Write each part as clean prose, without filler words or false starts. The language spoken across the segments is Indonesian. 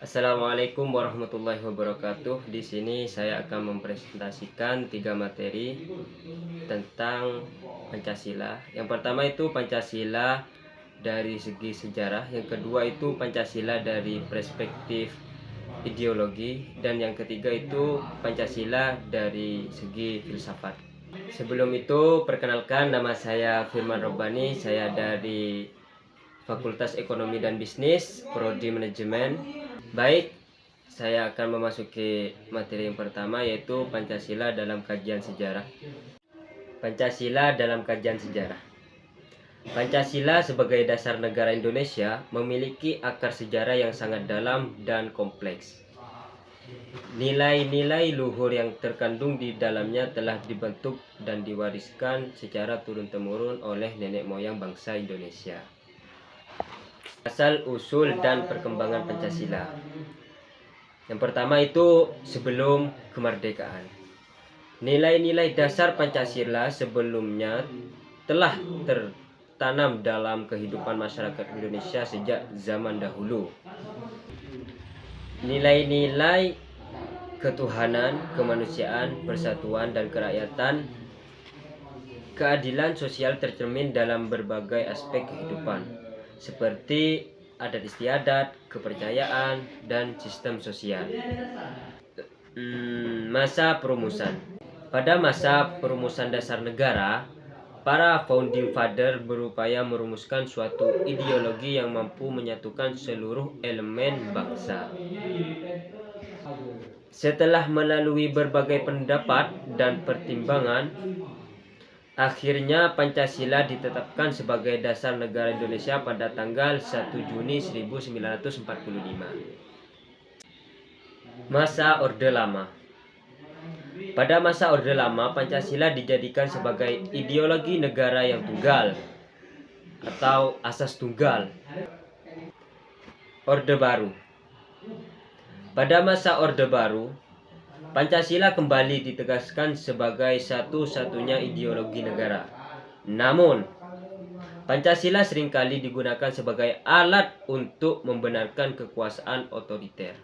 Assalamualaikum warahmatullahi wabarakatuh. Di sini saya akan mempresentasikan 3 materi tentang Pancasila. Yang pertama itu Pancasila dari segi sejarah, yang kedua itu Pancasila dari perspektif ideologi, dan yang ketiga itu Pancasila dari segi filsafat. Sebelum itu, perkenalkan, nama saya Firman Robani, saya dari Fakultas Ekonomi dan Bisnis, Prodi Manajemen. Baik, saya akan memasuki materi yang pertama, yaitu Pancasila dalam kajian sejarah. Pancasila dalam kajian sejarah. Pancasila sebagai dasar negara Indonesia memiliki akar sejarah yang sangat dalam dan kompleks. Nilai-nilai luhur yang terkandung di dalamnya telah dibentuk dan diwariskan secara turun-temurun oleh nenek moyang bangsa Indonesia. Asal-usul dan perkembangan Pancasila. Yang pertama itu sebelum kemerdekaan. Nilai-nilai dasar Pancasila sebelumnya telah tertanam dalam kehidupan masyarakat Indonesia sejak zaman dahulu. Nilai-nilai ketuhanan, kemanusiaan, persatuan, dan kerakyatan, keadilan sosial tercermin dalam berbagai aspek kehidupan, seperti adat istiadat, kepercayaan, dan sistem sosial. Masa perumusan. Pada masa perumusan dasar negara, para founding father berupaya merumuskan suatu ideologi yang mampu menyatukan seluruh elemen bangsa. Setelah melalui berbagai pendapat dan pertimbangan, akhirnya Pancasila ditetapkan sebagai dasar negara Indonesia pada tanggal 1 Juni 1945. Masa Orde Lama. Pada masa Orde Lama, Pancasila dijadikan sebagai ideologi negara yang tunggal atau asas tunggal. Orde Baru. Pada masa Orde Baru, Pancasila kembali ditegaskan sebagai satu-satunya ideologi negara. Namun, Pancasila seringkali digunakan sebagai alat untuk membenarkan kekuasaan otoriter.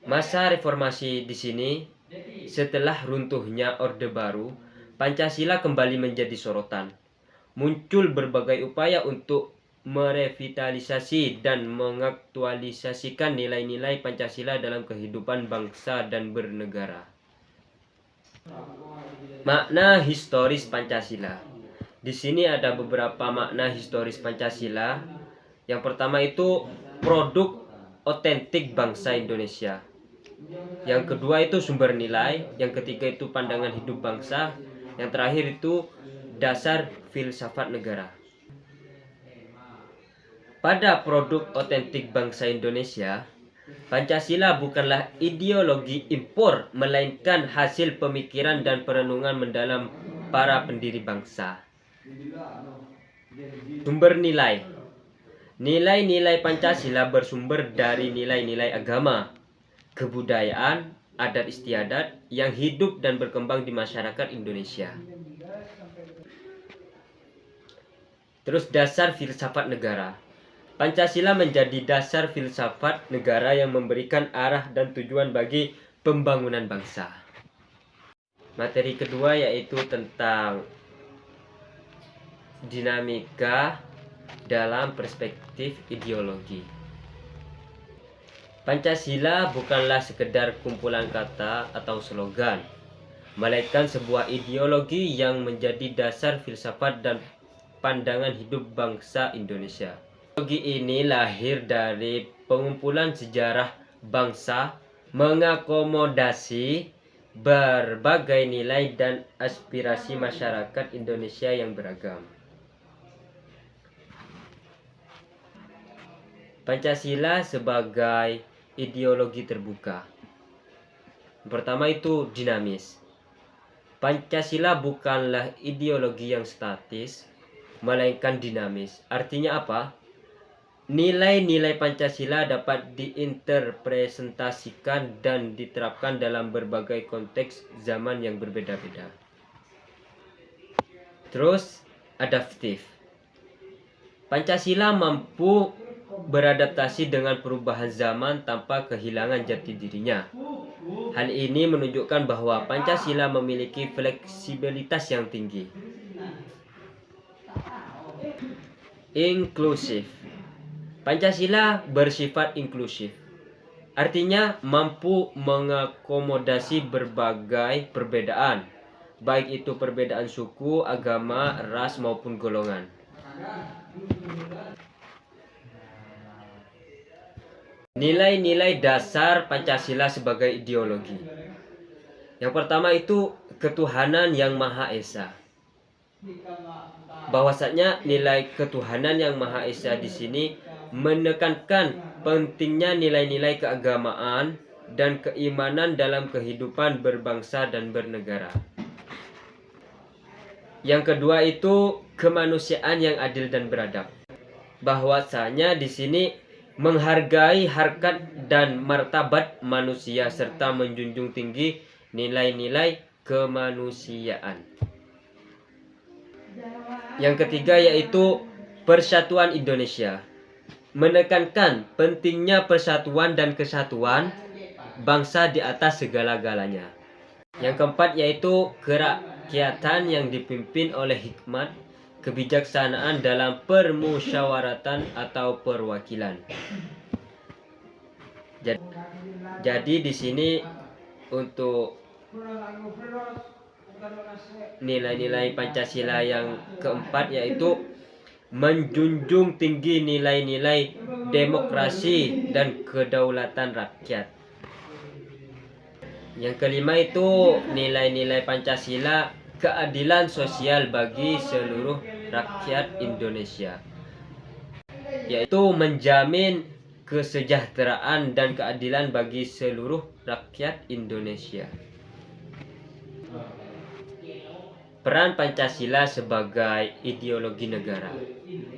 Masa reformasi di sini, setelah runtuhnya Orde Baru, Pancasila kembali menjadi sorotan. Muncul berbagai upaya untuk merevitalisasi dan mengaktualisasikan nilai-nilai Pancasila dalam kehidupan bangsa dan bernegara. Makna historis Pancasila. Di sini ada beberapa makna historis Pancasila. Yang pertama itu produk otentik bangsa Indonesia. Yang kedua itu sumber nilai. Yang ketiga itu pandangan hidup bangsa. Yang terakhir itu dasar filsafat negara. Pada produk otentik bangsa Indonesia, Pancasila bukanlah ideologi impor, melainkan hasil pemikiran dan perenungan mendalam para pendiri bangsa. Sumber nilai. Nilai-nilai Pancasila bersumber dari nilai-nilai agama, kebudayaan, adat istiadat yang hidup dan berkembang di masyarakat Indonesia. Terus dasar filsafat negara. Pancasila menjadi dasar filsafat negara yang memberikan arah dan tujuan bagi pembangunan bangsa. Materi kedua yaitu tentang dinamika dalam perspektif ideologi. Pancasila bukanlah sekedar kumpulan kata atau slogan, melainkan sebuah ideologi yang menjadi dasar filsafat dan pandangan hidup bangsa Indonesia. Ideologi ini lahir dari pengumpulan sejarah bangsa, mengakomodasi berbagai nilai dan aspirasi masyarakat Indonesia yang beragam. Pancasila sebagai ideologi terbuka. Pertama itu dinamis. Pancasila bukanlah ideologi yang statis, melainkan dinamis. Artinya apa? Nilai-nilai Pancasila dapat diinterpretasikan dan diterapkan dalam berbagai konteks zaman yang berbeda-beda. Terus, adaptif. Pancasila mampu beradaptasi dengan perubahan zaman tanpa kehilangan jati dirinya. Hal ini menunjukkan bahwa Pancasila memiliki fleksibilitas yang tinggi. Inklusif. Pancasila bersifat inklusif. Artinya mampu mengakomodasi berbagai perbedaan, baik itu perbedaan suku, agama, ras maupun golongan. Nilai-nilai dasar Pancasila sebagai ideologi. Yang pertama itu ketuhanan yang Maha Esa. Bahwasanya nilai ketuhanan yang Maha Esa di sini menekankan pentingnya nilai-nilai keagamaan dan keimanan dalam kehidupan berbangsa dan bernegara. Yang kedua itu kemanusiaan yang adil dan beradab. Bahwasanya di sini menghargai harkat dan martabat manusia serta menjunjung tinggi nilai-nilai kemanusiaan. Yang ketiga yaitu persatuan Indonesia. Menekankan pentingnya persatuan dan kesatuan bangsa di atas segala-galanya. Yang keempat yaitu kerakyatan yang dipimpin oleh hikmat, kebijaksanaan dalam permusyawaratan atau perwakilan. Jadi di sini untuk nilai-nilai Pancasila yang keempat yaitu menjunjung tinggi nilai-nilai demokrasi dan kedaulatan rakyat. Yang kelima itu nilai-nilai Pancasila keadilan sosial bagi seluruh rakyat Indonesia, yaitu menjamin kesejahteraan dan keadilan bagi seluruh rakyat Indonesia. Peran Pancasila sebagai ideologi negara,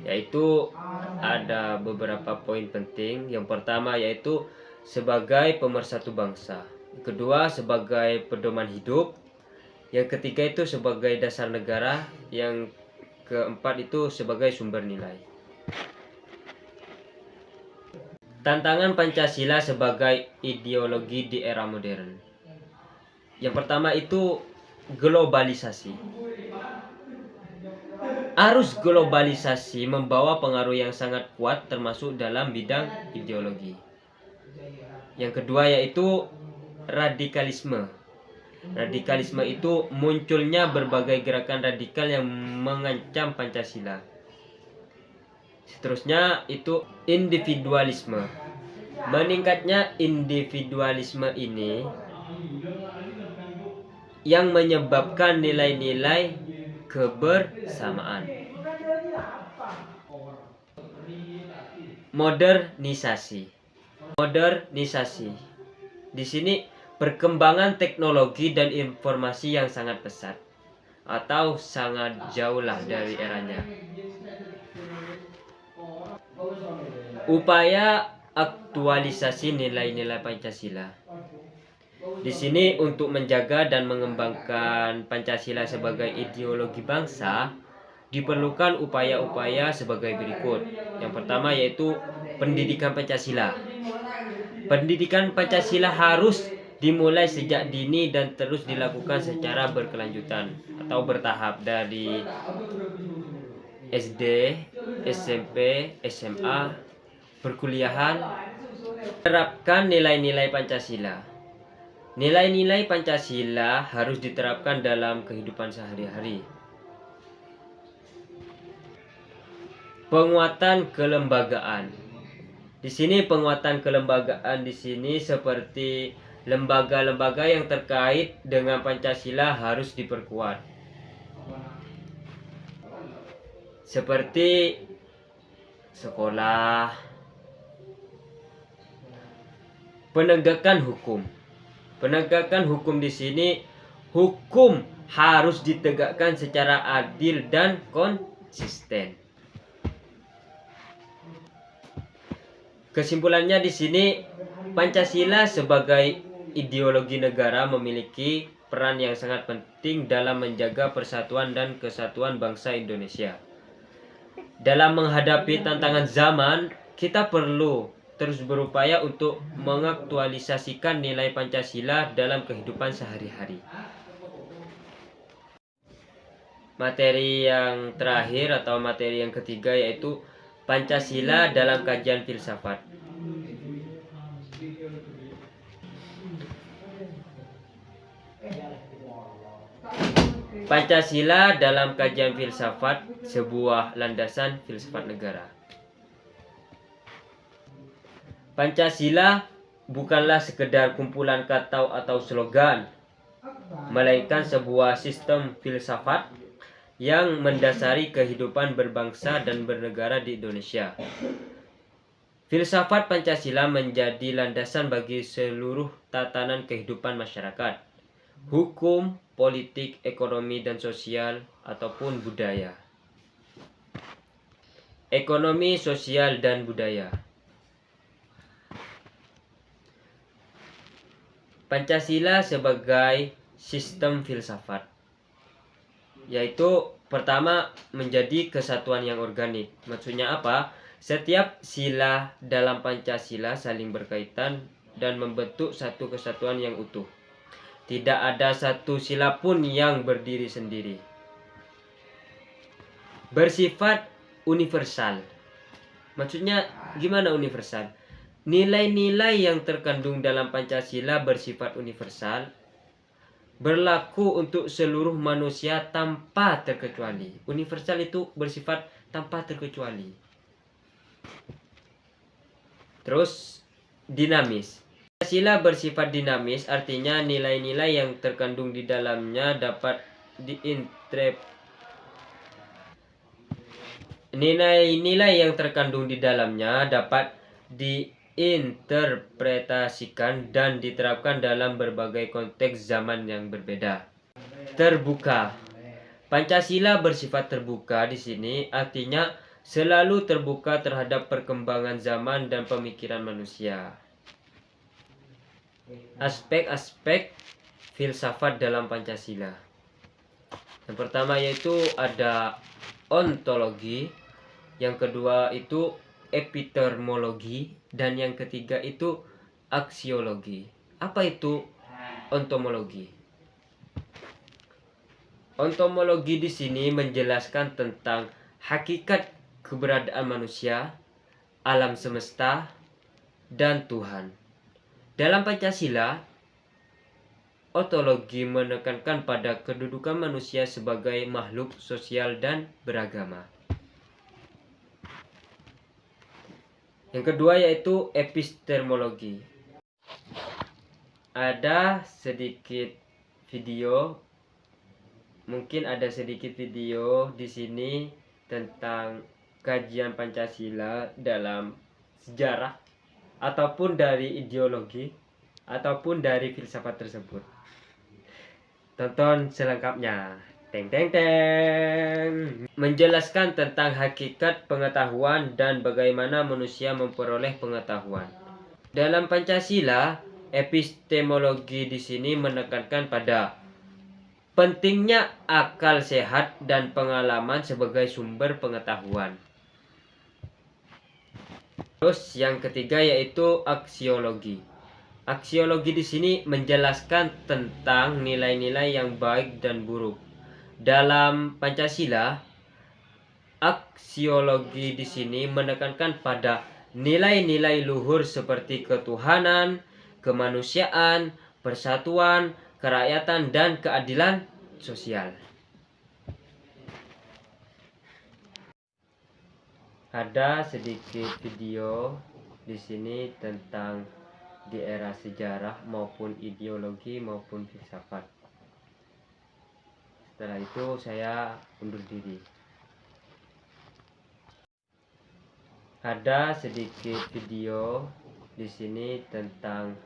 yaitu ada beberapa poin penting. Yang pertama yaitu sebagai pemersatu bangsa, kedua sebagai pedoman hidup, yang ketiga itu sebagai dasar negara, yang keempat itu sebagai sumber nilai. Tantangan Pancasila sebagai ideologi di era modern. Yang pertama itu globalisasi. Arus globalisasi membawa pengaruh yang sangat kuat termasuk dalam bidang ideologi. Yang kedua yaitu radikalisme. Radikalisme itu munculnya berbagai gerakan radikal yang mengancam Pancasila. Seterusnya itu individualisme. Meningkatnya individualisme ini yang menyebabkan nilai-nilai kebersamaan. Modernisasi. Di sini perkembangan teknologi dan informasi yang sangat pesat atau sangat jauh lah dari eranya. Upaya aktualisasi nilai-nilai Pancasila. Di sini untuk menjaga dan mengembangkan Pancasila sebagai ideologi bangsa diperlukan upaya-upaya sebagai berikut. Yang pertama yaitu pendidikan Pancasila. Pendidikan Pancasila harus dimulai sejak dini dan terus dilakukan secara berkelanjutan atau bertahap dari SD, SMP, SMA, perkuliahan. Terapkan nilai-nilai Pancasila. Nilai-nilai Pancasila harus diterapkan dalam kehidupan sehari-hari. Penguatan kelembagaan. Di sini penguatan kelembagaan di sini seperti lembaga-lembaga yang terkait dengan Pancasila harus diperkuat. Seperti sekolah. Penegakan hukum. Penegakan hukum di sini, hukum harus ditegakkan secara adil dan konsisten. Kesimpulannya di sini, Pancasila sebagai ideologi negara memiliki peran yang sangat penting dalam menjaga persatuan dan kesatuan bangsa Indonesia. Dalam menghadapi tantangan zaman, kita perlu terus berupaya untuk mengaktualisasikan nilai Pancasila dalam kehidupan sehari-hari. Materi yang terakhir atau materi yang ketiga yaitu Pancasila dalam kajian filsafat. Pancasila dalam kajian filsafat, sebuah landasan filsafat negara. Pancasila bukanlah sekedar kumpulan kata atau slogan, melainkan sebuah sistem filsafat yang mendasari kehidupan berbangsa dan bernegara di Indonesia. Filsafat Pancasila menjadi landasan bagi seluruh tatanan kehidupan masyarakat, hukum, politik, ekonomi, dan sosial, ataupun budaya. Ekonomi, sosial, dan budaya. Pancasila sebagai sistem filsafat, yaitu pertama menjadi kesatuan yang organik. Maksudnya apa? Setiap sila dalam Pancasila saling berkaitan dan membentuk satu kesatuan yang utuh. Tidak ada satu sila pun yang berdiri sendiri. Bersifat universal. Maksudnya gimana universal? Nilai-nilai yang terkandung dalam Pancasila bersifat universal, berlaku untuk seluruh manusia tanpa terkecuali. Universal itu bersifat tanpa terkecuali. Terus dinamis. Pancasila bersifat dinamis, artinya nilai-nilai yang terkandung di dalamnya dapat diinterpretasikan dan diterapkan dalam berbagai konteks zaman yang berbeda. Terbuka. Pancasila bersifat terbuka di sini artinya selalu terbuka terhadap perkembangan zaman dan pemikiran manusia. Aspek-aspek filsafat dalam Pancasila. Yang pertama yaitu ada ontologi, yang kedua itu epistemologi, dan yang ketiga itu aksiologi. Apa itu ontomologi? Ontomologi di sini menjelaskan tentang hakikat keberadaan manusia, alam semesta, dan Tuhan. Dalam Pancasila, ontologi menekankan pada kedudukan manusia sebagai makhluk sosial dan beragama. Yang kedua yaitu epistemologi. Ada sedikit video, mungkin ada sedikit video di sini tentang kajian Pancasila dalam sejarah ataupun dari ideologi ataupun dari filsafat tersebut. Tonton selengkapnya. Teng teng teng. Menjelaskan tentang hakikat pengetahuan dan bagaimana manusia memperoleh pengetahuan. Dalam Pancasila, epistemologi di sini menekankan pada pentingnya akal sehat dan pengalaman sebagai sumber pengetahuan. Terus yang ketiga yaitu aksiologi. Aksiologi di sini menjelaskan tentang nilai-nilai yang baik dan buruk. Dalam Pancasila, aksiologi di sini menekankan pada nilai-nilai luhur seperti ketuhanan, kemanusiaan, persatuan, kerakyatan, dan keadilan sosial. Ada sedikit video di sini tentang di era sejarah maupun ideologi maupun filsafat. Setelah itu saya undur diri. Ada sedikit video di sini tentang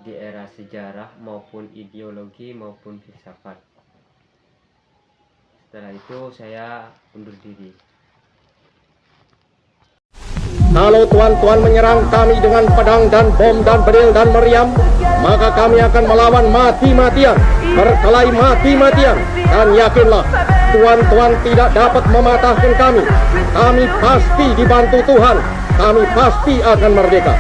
di era sejarah maupun ideologi maupun filsafat. Setelah itu saya undur diri. Kalau tuan-tuan menyerang kami dengan pedang dan bom dan bedil dan meriam, maka kami akan melawan mati-matian, berkelahi mati-matian. Dan yakinlah, tuan-tuan tidak dapat mematahkan kami. Kami pasti dibantu Tuhan. kami pasti akan merdeka.